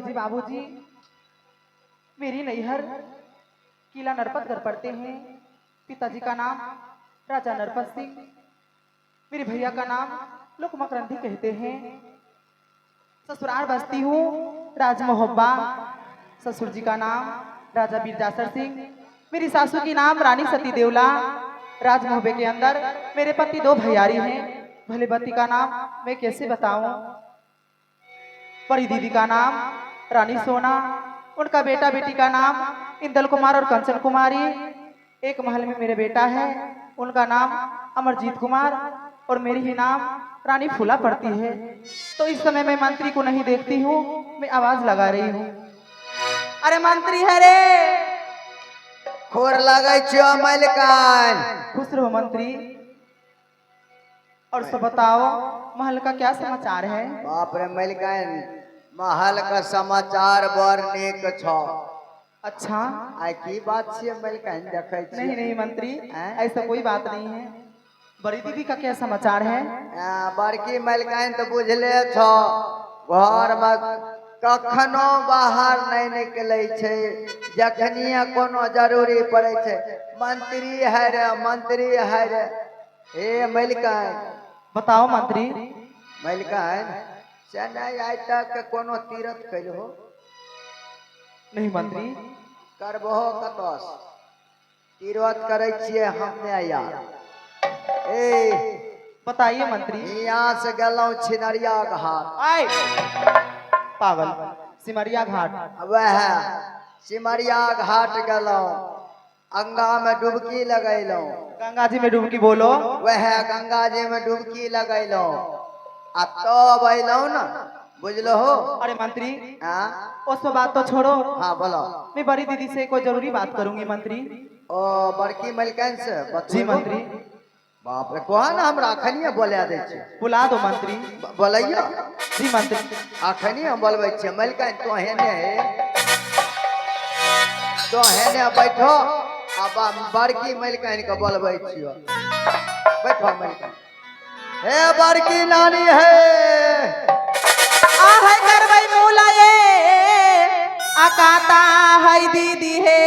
जी बाबूजी मेरी नैहर किला नरपतगढ़ पड़ते हैं। पिताजी का नाम राजा नरपत सिंह, मेरे भैया का नाम लोक मकरंदी कहते हैं। ससुराल बसती हूँ राजमोहब्बा, ससुर जी का नाम राजा बीरजासर सिंह, मेरी सासू की नाम रानी सती देवला। राजमोहब्बे के अंदर मेरे पति दो भैयारी हैं। भले पति का नाम मैं कैसे बताऊं। बड़ी दीदी का नाम रानी सोना, उनका बेटा बेटी का नाम इंदल कुमार और कंचन कुमारी। एक महल में मेरे बेटा है, उनका नाम अमरजीत कुमार और मेरी ही नाम रानी फूला पड़ती है। तो इस समय मैं मंत्री को नहीं देखती हूँ, मैं आवाज लगा रही हूँ, अरे मंत्री है रे। खोर लगे छो मलकान। खुश रहो मंत्री। और सब बताओ महल का क्या समाचार है। बाप रे मलकान, महल का समाचार बर नेक छो। अच्छा आई की बात छे मलकान, देखे छी। नहीं नहीं मंत्री, ऐसा कोई बात नहीं है। बड़ी दीदी का क्या समाचार है। बड़की मलकान तो बुझले छो, घर में कखनो बाहर नहीं निकले छे, जखनिया कोनो जरूरी पड़े छे मंत्री है रे, मंत्री है रे। हे मलकान बताओ मंत्री। मलकान से नहीं आज तक कोनो तीरथ कैलहो। नहीं मंत्री। करबहो कतस तीरथ करे छिए हमने यार। ए बताइए मंत्री। यहाँ से गलौ छिनरिया घाट। आए पागल, सिमरिया घाट। वह सिमरिया घाट गलौ, गंगा में डुबकी लगैलो। गंगा जी में डुबकी बोलो। वह गंगा जी में डुबकी लगैलो आ तब अइलौ न, बुझलो हो। अरे मंत्री हाँ उस बात तो छोड़ो। हाँ बोलो। मैं बड़ी दीदी से कोई जरूरी बात करूंगी मंत्री। ओ बड़की मलकान से जी मंत्री। बाप रे कोहा ना हमरा अखनिए बोला दे छी। बुला दो मंत्री। बोलैया जी मंत्री। अखनी हम बोलबै छी मलकान तो हेने तो हेने बैठो। अब बड़की मलकान के बोलबै छियो। बैठो मलकान। हे बड़की नानी है आ है करवई मूला ये अकाता है दीदी है।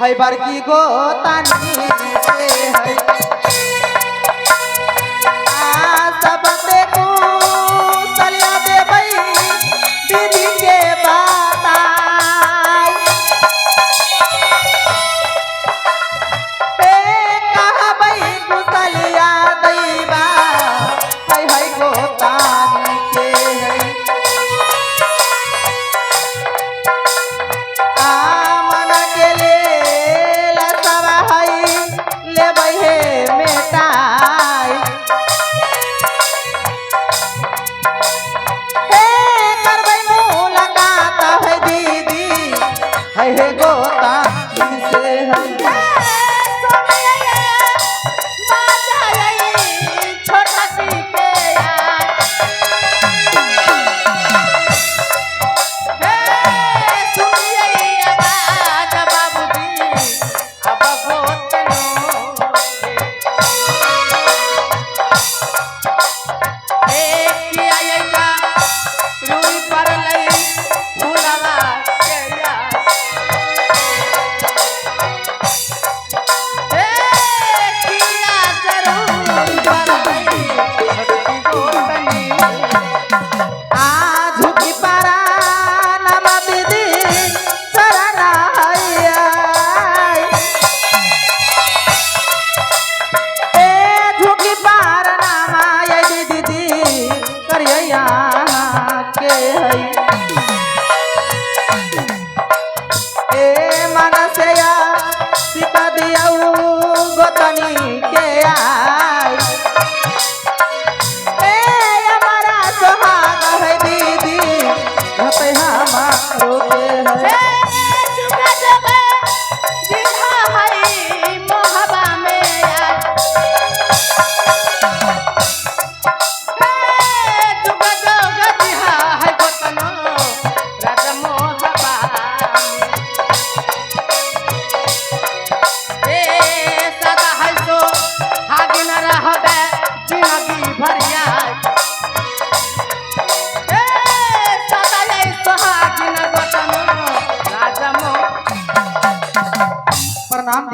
है बड़की गो तानी से है आ सब देखो चलिया दे भाई दीदी के बात कहा भाई कुशलिया दैबा है गो तानी के है आ मन के ले लसवा है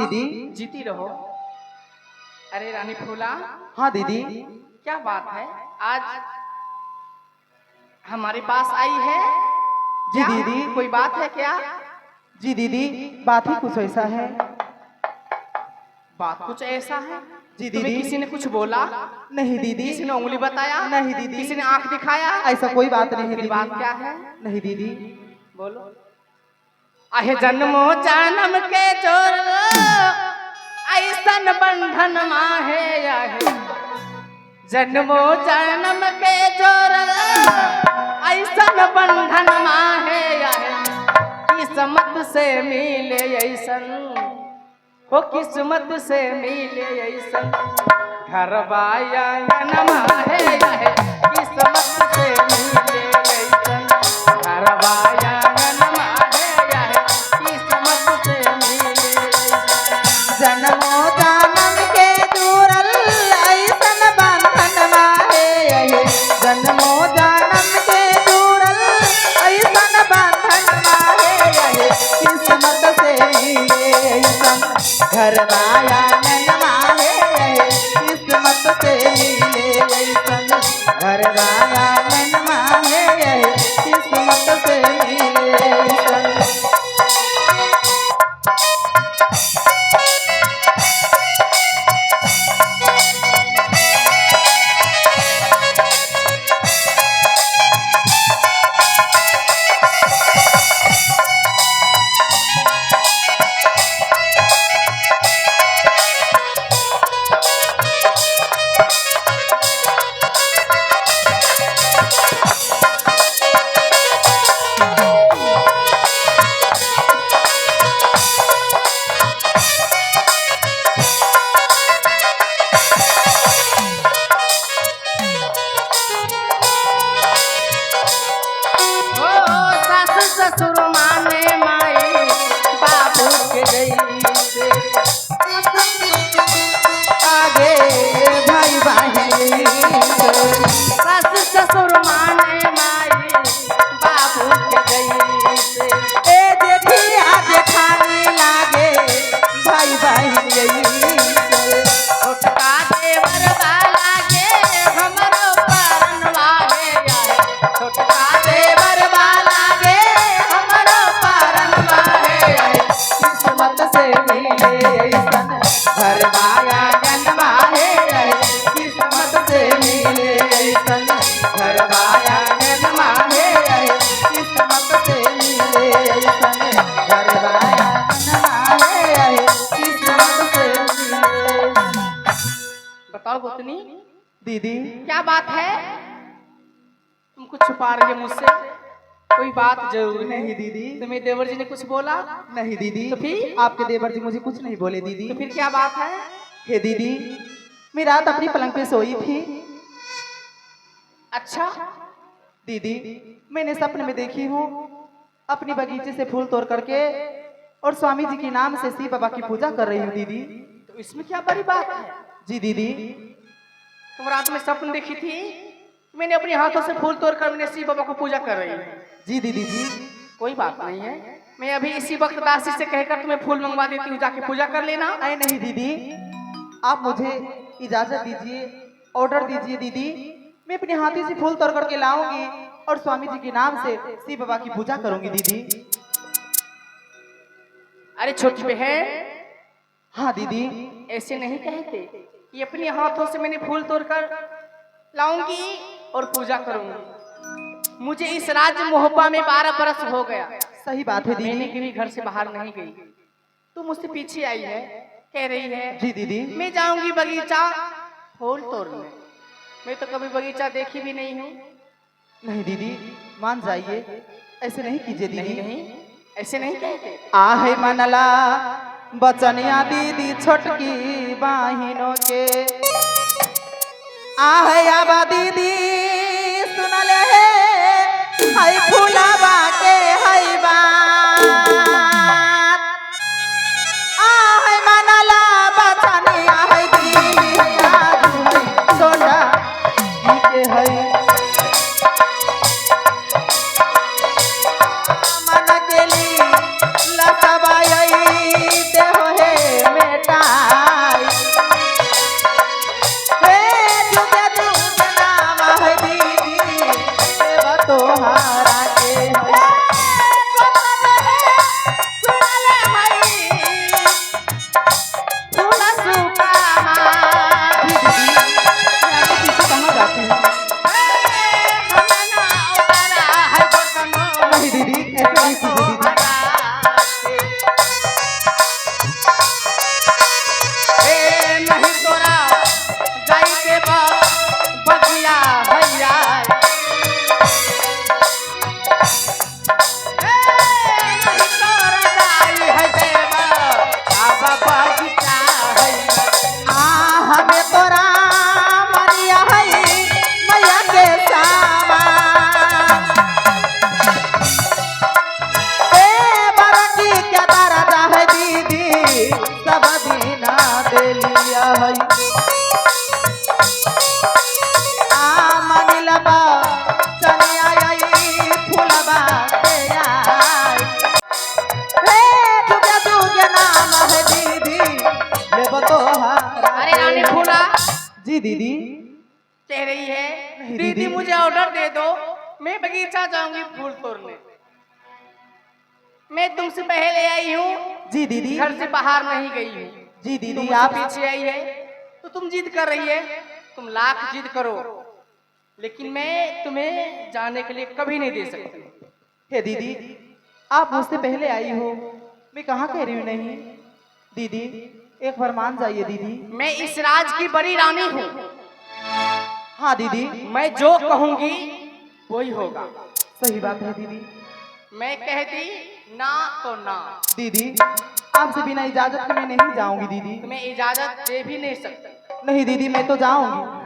दीदी। जीती रहो। अरे रानी फूला, हाँ दीदी। क्या बात है, आज हमारे पास आई है? जी क्या? दीदी। कोई बात है क्या? जी दीदी, बात ही कुछ ऐसा है। बात कुछ ऐसा है? जी तुम्हें दीदी। किसी ने कुछ बोला? नहीं दीदी। किसी ने उंगली बताया? नहीं दीदी। किसी ने आंख दिखाया? ऐसा कोई बात नहीं है फिर दीदी। बात क्या है? नहीं दीदी। बोलो। आहे जन्मो जन्म के जोर ऐसन बंधन माहे आहे, जन्मो जन्म के जोर ऐसन बंधन माहे आहे, किस्मत से मिले ऐसन हो, किस्मत से मिले ऐसन घरवा आंगन माहे आहे, किस्मत से मिले ऐसन घरवा आंगन माहे आहे, किस्मत से मिले ऐसन। जन्मो जन्म के जुड़ल ऐसन बंधन माहे आहे, जन्मो जन्म के जुड़ल ऐसन बंधन माहे आहे, किस्मत से मिले ऐसन घरवा आंगन माहे आहे, किस्मत से मिले ऐसन घरवा आंगन माहे आहे, किस्मत से मिले ऐसन। ओ सास ससुर माने माई बाबू के जैसे, आगे भाई बहन सास ससुर माने माई बाबू के जैसे, ए देखिया जेठानी लागे भाई बहन छोटका देवर वाला के हमरो परनवा है यार, छोटका देवर वाला के हमरो परनवा है यार, किस्मत से मिले ऐसन घरवा आंगनवा है, किस्मत से मिले ऐसन घरवा आंगनवा है, किस्मत से मिले ऐसन घरवा आंगनवा है, किस्मत से मिले। बताओ गोतनी, दीदी। क्या बात है? तुम कुछ छुपा रही है मुझसे, कोई बात जरूर है। नहीं दीदी। तुम्हें देवर जी ने कुछ बोला? नहीं दीदी। तो फिर? आपके देवर जी मुझे कुछ नहीं बोले दीदी। तो फिर क्या बात है? हे दीदी, मैं रात अपनी पलंग पे सोई थी। अच्छा, दीदी, मैंने सपने में देखी हूँ अपनी बगीचे से फूल तोड़ करके और स्वामी जी के नाम से शिव बाबा की पूजा कर रही हूँ दीदी। तो इसमें क्या बड़ी बात है? जी दीदी। तुम रात में सपन देखी थी, मैंने अपने हाथों से फूल तोड़कर मैंने शिव बाबा को पूजा कर रही हूँ। जी दीदी जी। कोई बात नहीं है, मैं अभी इसी वक्त दासी से कहकर तुम्हें फूल मंगवा देती हूँ, जाके पूजा कर लेना। अरे नहीं दीदी, आप मुझे इजाजत दीजिए, ऑर्डर दीजिए दीदी। मैं अपने हाथी से फूल तोड़ करके लाऊंगी और स्वामी जी के नाम से शिव बाबा की पूजा करूंगी दीदी। अरे छोटी बहन, हाँ दीदी। ऐसे नहीं कहते कि अपने हाथों से मैंने फूल तोड़कर लाऊंगी और पूजा करूंगी। मुझे इस राज्य मोहब्बा में 12 बरस हो गया। सही बात है मैंने दीदी। कभी घर से बाहर नहीं गई। तू मुझसे पीछे आई है, कह रही है जी दीदी। मैं जाऊंगी बगीचा फूल तोड़ने। मैं तो कभी बगीचा देखी भी नहीं हूँ। नहीं दीदी, मान जाइए, ऐसे नहीं कीजिए दीदी। नहीं नहीं, ऐसे नहीं कहते। आहे मनला बचनिया दीदी छोटकी बहिनों के, आहे आबा दीदी सुनल है, हाय फूलाबा के हाय बात, आहे मनला बचनिया है दीदी आजू सोना के है, मन गेली लसबाई देहो हे आपके पीछे कहाँ जाती हूँ? हमें ना उतारा है बटनो नहीं दीदी, ऐसे नहीं कीजिए दीदी। नहीं तोरा जाई के बगिया भैया नहीं तोरा जाई है देवा अब बगीचा भैया हमें तोरा मरिया है मैया के सामा। बरकी के दरजा है दीदी, सब दीना दे लिया है। मनिलबा चनिया आई फूलबा के आई। तुगे तुगे नाम है दीदी, लेबो तोहार। अरे रानी फूला जी दीदी। कह रही है नहीं दीदी दीदी। मुझे ऑर्डर दे दो, मैं बगीचा जाऊंगी फूल तोड़ने। मैं तुमसे पहले आई हूँ, जी दीदी। घर से बाहर नहीं गई हूँ। जी तुम दीदी, मुझसे आप पीछे आई है तो तुम जिद कर रही है। तुम लाख जिद करो, लेकिन मैं तुम्हें जाने के लिए कभी नहीं दे सकती। हे दीदी, आप मुझसे पहले आई हो, मैं कहाँ कह रही हूँ नहीं। दीदी एक बार मान जाइए दीदी। मैं इस राज की बड़ी रानी हूँ। हाँ दीदी, मैं जो कहूंगी वही होगा। सही बात है दीदी। मैं कहती ना तो ना। दीदी आपसे बिना इजाजत के मैं नहीं जाऊंगी दीदी। तुम्हें इजाजत दे भी नहीं सकती। नहीं दीदी, मैं तो जाऊंगी।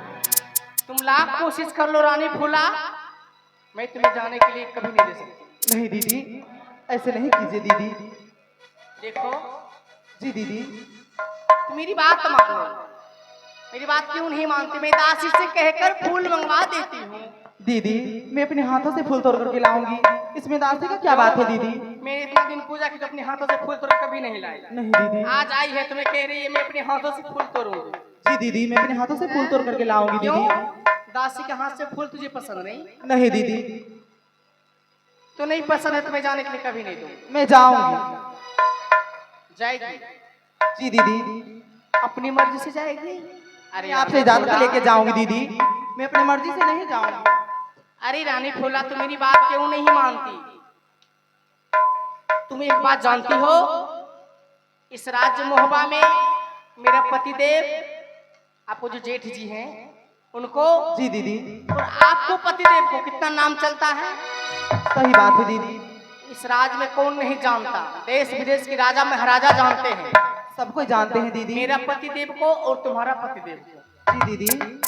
तुम लाख कोशिश कर लो रानी फूला, मैं तुम्हें जाने के लिए कभी नहीं दे सकती। नहीं दीदी, ऐसे नहीं कीजिए दीदी। देखो जी दीदी। तुम मेरी बात मानो। मेरी बात क्यों नहीं मानती? मैं दासी से कहकर फूल मंगवा देती हूँ। दीदी मैं अपने हाथों से फूल तोड़ करके लाऊंगी, इसमें दासी का क्या बात है दीदी। मैंने इतना दिन पूजा की तो अपने हाथों से फूल तोड़ कभी नहीं लाई। नहीं दीदी। आज आई है तुम्हें कह रही है मैं अपने हाथों से फूल तोड़ूंगी। जी दीदी, मैं अपने हाथों से फूल तोड़ करके लाऊंगी क्यों? दीदी। दासी के हाथ से फूल तुझे पसंद नहीं? नहीं दीदी, तो नहीं पसंद है तो मैं जाने के लिए कभी नहीं दूंगी। मैं जाऊंगी। जाएगी? जी दीदी। अपनी मर्जी से जाएगी? अरे मैं आपसे इजाजत लेके जाऊंगी दीदी, मैं अपनी मर्जी से नहीं जाऊंगी। अरे रानी फूला तुम मेरी बात क्यों नहीं मानती? तुम एक बात जानती हो, इस राज्य मोहबा में मेरा पतिदेव, आपको जो जेठ जी हैं उनको, जी दीदी। और आपको पतिदेव को कितना नाम चलता है। सही बात है दीदी। इस राज्य में कौन नहीं जानता, देश विदेश के राजा महाराजा जानते हैं। सब कोई जानते हैं दीदी। मेरा पतिदेव को और तुम्हारा पतिदेव को। जी दीदी।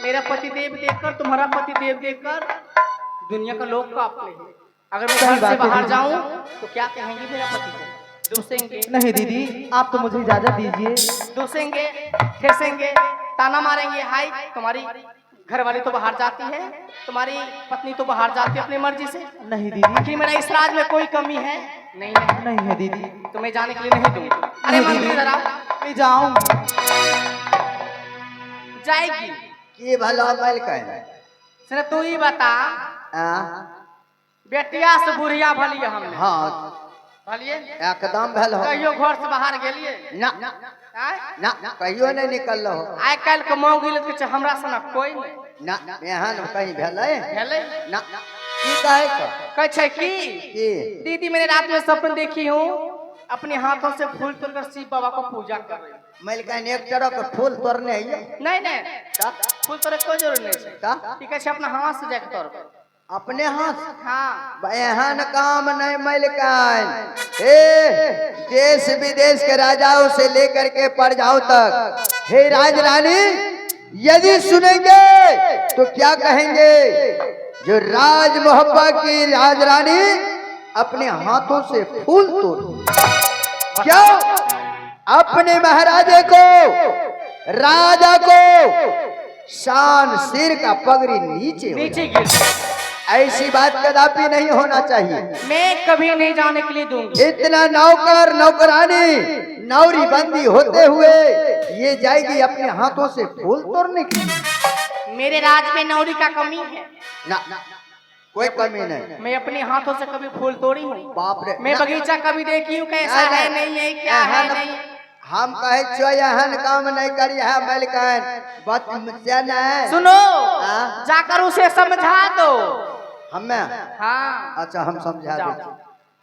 मेरा पतिदेव देखकर तुम्हारा पतिदेव देखकर दुनिया का लोग कांपते हैं। अगर मैं सही घर से बात है बाहर दीदी। जाऊं तो क्या कहेंगे मेरा पति को? दूसेंगे, नहीं दीदी, आप तो मुझे इजाजत दीजिए। दूसेंगे, ठेसेंगे, ताना मारेंगे। हाय तुम्हारी घर वाली तो बाहर जाती है, तुम्हारी पत्नी तो बाहर जाती है अपनी मर्जी से। नहीं दीदी। कि मेरा इस राज में कोई कमी है? नहीं है। नहीं है दीदी। तो मैं जाने के लिए नहीं दूंगी। अरे नहीं मंत्री दीदी, जरा मैं जाऊंगी। जाएगी? की भला मैल कहे सिर्फ तू ही बता, बेटिया से बुढ़िया भलिए हमने। हाँ भलिए एकदम भल हो कहियो घर से बाहर गेलिए? ना आय? ना कहियो नहीं निकल हो आइ काल्हि के मौगी लोग के हमरा सना कोई नहीं ना एहन कहीं भेलै भेलै। ना की कहे छ कहै छै कि की दीदी मैंने रात में सपन देखी हूँ, अपने हाथों से फूल तोड़कर शिव बाबा को पूजा कर रही हूँ। मैल कहे एक तरह के फूल तोड़ने है नहीं नहीं, फूल तोड़े कोई जरूर नहीं है। का ठीक है, अपना हाथ से जाके तोड़। अपने हाथ हाँ एहन काम नहीं मैल कहे हे देश विदेश के राजाओं से लेकर के प्रजाओं तक हे राज रानी यदि सुनेंगे तो क्या कहेंगे जो राज मोहब्बा की राज रानी अपने हाथों से फूल तोड़ क्यों अपने महाराजे को राजा को शान सिर का पगड़ी नीचे नीचे गिर। ऐसी बात कदापि नहीं होना चाहिए। मैं कभी नहीं जाने के लिए दूंगी। इतना नौकर नौकरानी नौरी बंदी होते हुए ये जाएगी अपने हाथों से फूल तोड़ने के लिए। मेरे राज में नौरी का कमी है ना कोई कमी नहीं। मैं अपने हाथों से कभी फूल तोड़ी हूँ? बाप रे मैं बगीचा कभी देखी हूँ कैसा है नहीं है क्या है नहीं? हम कहे छो एहन काम नहीं करी है मलकान बत से नहीं सुनो हाँ? जाकर उसे समझा दो। हमें हाँ अच्छा हम समझा जाओ। दे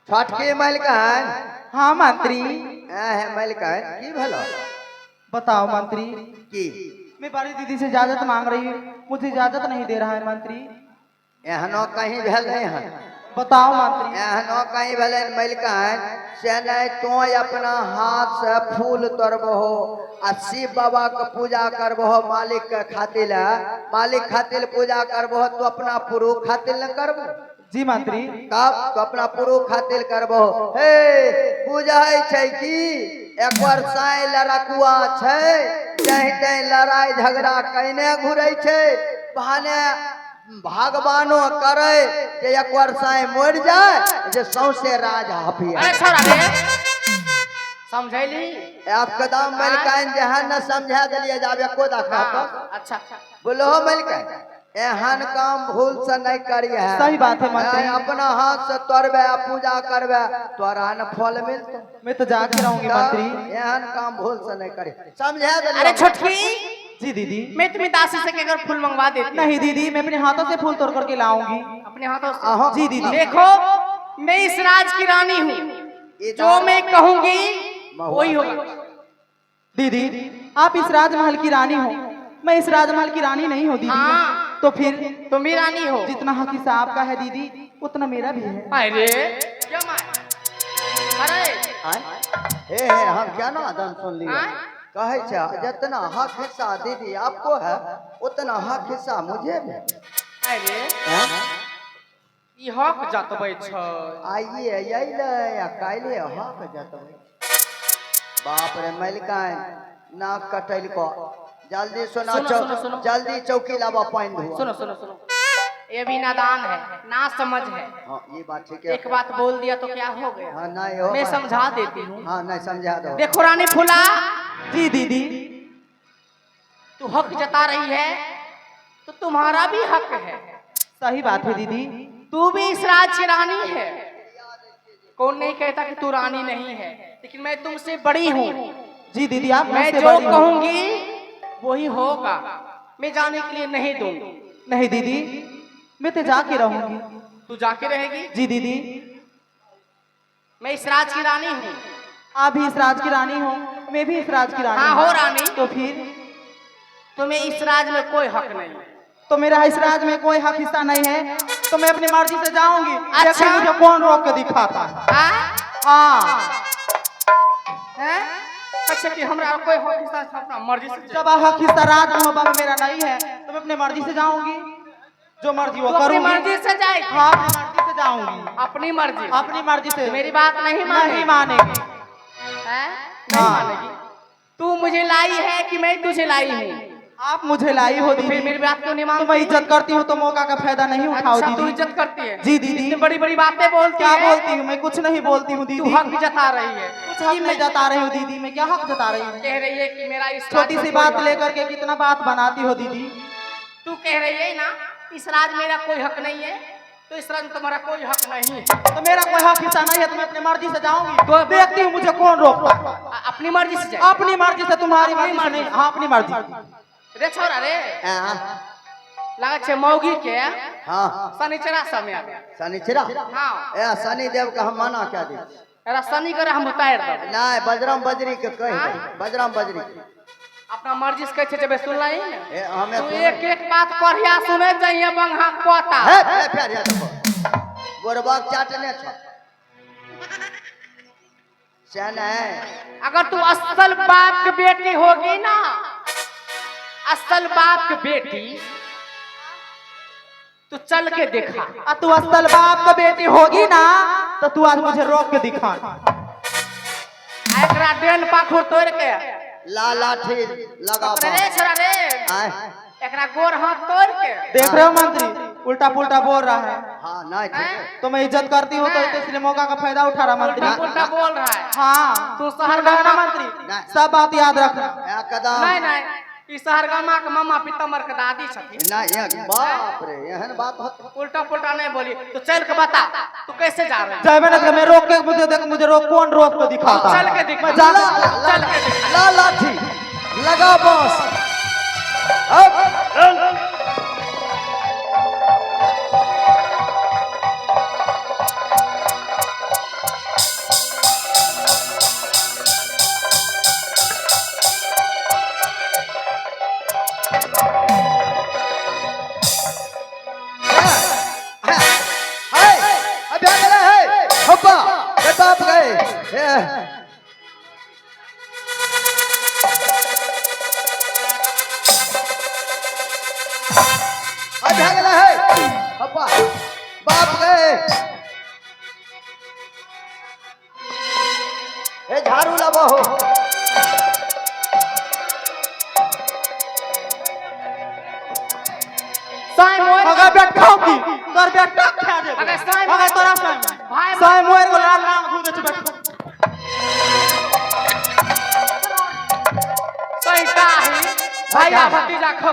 छठकी मलकान हाँ मंत्री, है मलकान की भला बताओ मंत्री। की मैं बड़ी दीदी से इजाजत मांग रही हूँ, मुझे इजाजत नहीं दे रहा है मंत्री। एहनो कहीं भेल नहीं है बताओ मंत्री। एहनो कहीं भेले मलकान से नहीं तो अपना हाथ से फूल तोड़बहो आ शिव बाबा के पूजा करबहो मालिक के खातिर मालिक खातिर पूजा करबहो तो अपना पुरुष खातिर न करबो जी मंत्री। तब तो अपना पुरुष खातिर करबहो हे बुझाई छै कि एक बार साई लड़कुआ छै कहीं कहीं लड़ाई झगड़ा कइने घुरै छै बहाने भगवानो करे जे एक बार साई मर जाए जे सौसे राज हाफिया अरे छोरा रे समझैली। एकदम मलकान जहां न समझा दिलिए जाब एको देखा हाँ, अच्छा बोलो मलकान एहन काम भूल से नहीं करी है सही बात है मंत्री। अपना हाथ से तोड़बे पूजा करबे तोरा न फल मिलते मैं तो जाके रहूंगी मंत्री। एहन काम भूल से नहीं करी समझा दिलिए अरे छोटकी जी दीदी। मैं तुम्हें दासी से कहकर फूल मंगवा देती हूँ। नहीं दीदी, मैं अपने हाथों से फूल तोड़ करके लाऊंगी। अपने हाथों आहो। से जी दीदी। देखो मैं इस राज की रानी हूँ, जो मैं कहूंगी वही होगा। दीदी आप इस राजमहल की रानी हो, मैं इस राजमहल की रानी नहीं हूँ दीदी। हाँ। तो फिर तुम भी रानी हो। जितना हक हिस्सा आपका है दीदी उतना मेरा भी है। अरे क्या मार अरे हे हम क्या ना आदम सुन लिया आय? कहे छा जितना हक हिस्सा दीदी आपको है उतना हक हिस्सा मुझे भी अरे हैं? ई हक जतबै छ। आइए अइले या काल्हि हक जतबै बाप रे मलकान नाक कटैल को जल्दी सुना सुनो, सुनो, सुनो। जल्दी चौकी लावा पानी धुआ सुनो सुनो सुनो ये भी नादान है ना समझ है। हाँ ये बात ठीक है एक बात बोल दिया तो क्या हो गया। हाँ नहीं हो मैं समझा देती हूँ। हाँ नहीं समझा दो देखो रानी फूला जी दीदी। तू हक जता रही है तो तुम्हारा भी हक है। सही बात है दीदी। तू भी इस राज की रानी है। कौन नहीं कहता कि तू रानी नहीं है, लेकिन मैं तुमसे बड़ी हूँ। जी दीदी आप मैं मुझसे जो बड़ी हो। कहूंगी वही होगा। मैं जाने के लिए नहीं दूंगी। नहीं दीदी, मैं तो जाके रहूंगी। तू जाके रहेगी। जी दीदी। मैं इस राज की रानी हूँ। आप भी इस राज की रानी हो, मैं भी इस राज की रानी हाँ, हूँ। हो रानी। तो फिर तुम्हें इस राज में कोई हक नहीं है। तो मेरा इस राज में कोई हक हिस्सा नहीं है, तो मैं अपनी मर्जी से जाऊंगी। अच्छा। देखिए मुझे कौन रोक के दिखाता है। हाँ। हैं? अच्छा कि हमरा कोई हक हिस्सा है, अपना मर्जी से जब हक हिस्सा राज मोहब्बत में मेरा नहीं है तो मैं अपनी मर्जी से जाऊंगी। जो मर्जी वो तू अपनी करूंगी। मर्जी से जाएगी। हाँ अपनी मर्जी से जाऊंगी। अपनी मर्जी। अपनी मर्जी से। मेरी बात नहीं मानेगी। नहीं मानेगी। हैं? नहीं हाँ। मानेगी। तू मुझे लाई है कि मैं तुझे लाई हूँ? आप मुझे लाई हो तो फिर दीदी। मेरी बात क्यों नहीं तो मैं मानती? इज्जत करती हूँ तो मौका का फायदा नहीं उठाओ अच्छा, तू दीदी। इज्जत करती है। जी दीदी। इतनी बड़ी बड़ी बातें बोलती क्या है। बोलती हूँ मैं? कुछ नहीं बोलती हूँ तू दीदी। हक जता रही है। कुछ हक नहीं जता रही हूँ दीदी, मैं क्या हक जता रही हूँ? कह रही है कि मेरा इस छोटी राज सी में बात कोई लेकर के कितना बात बनाती हो दीदी। तू कह रही है ना इस राज मेरा कोई हक नहीं है, तो इस राज में तुम्हारा कोई हक नहीं है। तो मेरा कोई हक हिस्सा नहीं है तो मैं अपनी मर्जी से जाऊंगी। तो देखती हूँ मुझे कौन रोक। अपनी मर्जी से जाए। अपनी मर्जी से, तुम्हारी मर्जी से नहीं। हाँ अपनी मर्जी। रे छोरा रे हाँ लगा छे मौगी के हाँ शनिचरा समय शनिचरा हाँ ए शनि देव का हम माना क्या दे एरा शनि करे हम उतार दब। नहीं बजरंग बजरी के कह बजरंग बजरी अपना मर्जी से कहै छे जब सुन लाई ए हमें तू एक एक बात पढ़िया सुने जाइए बंगा कोता। हे प्यार या देखो गोरबाग चाटने छ सन है अगर तू असल बाप की बेटी होगी ना, असल बाप की बेटी, तू चल के देखा। तू असल बाप का बेटी होगी ना तो तू आज मुझे रोक के दिखा। एकरा डेन पाखुर तोड़ के लाठी लगा रे छोरा रे आए एकरा गोर हाथ तोड़ के। देख रहे हो मंत्री, उल्टा पुल्टा बोल रहा है। हाँ नहीं ठीक है तो मैं इज्जत करती हूँ तो इसलिए मौका का फायदा उठा रहा मंत्री। उल्टा पुल्टा बोल रहा है। हाँ तू शहर ना का मंत्री, सब बात याद रखना। एकदम नहीं नहीं ई सहरगामा के मामा पितामर के दादी छथिन ना ये बाप रे एहन बात होत उल्टा पुल्टा नहीं बोली तो चल के बता तू कैसे जा रहा है जाए ना मैं रोक के मुझे देख मुझे रोक कौन रोक के दिखाता चल के दिखा जा चल के दिखा ला लाठी लगा बॉस अब बाप गए बाप गए झाड़ू लाबो हो साई मोर अगर बैठ खाओ की तोर बेटा खा दे अगर साई अगर तोरा साई भाई साई मोर को लाल लाल घू दे बैठ सही काहे भैया भतीजा खो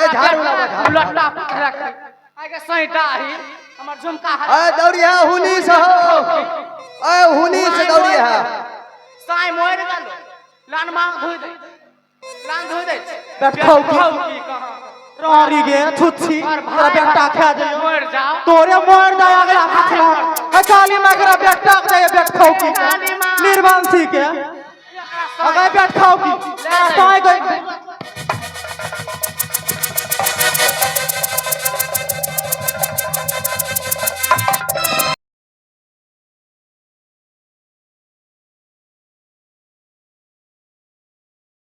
ए झाड़ू लाबो झाड़ू लट्टा पकड़ा के आगे सही काहे हमर झुमका ए दौड़िया हुनी से हो ए हुनी से दौड़िया साई मोर गलो लान मांग धोई दे लान धोई दे बैठ खाओ की कहां रोरी गे छुच्छी तोरा बेटा खा दे मर जाओ तोरे मर जाए अगला फसला है काली मां करा बेटा के जाए बैठ खाओ की निर्वांशी के अगर बैठ खाओ की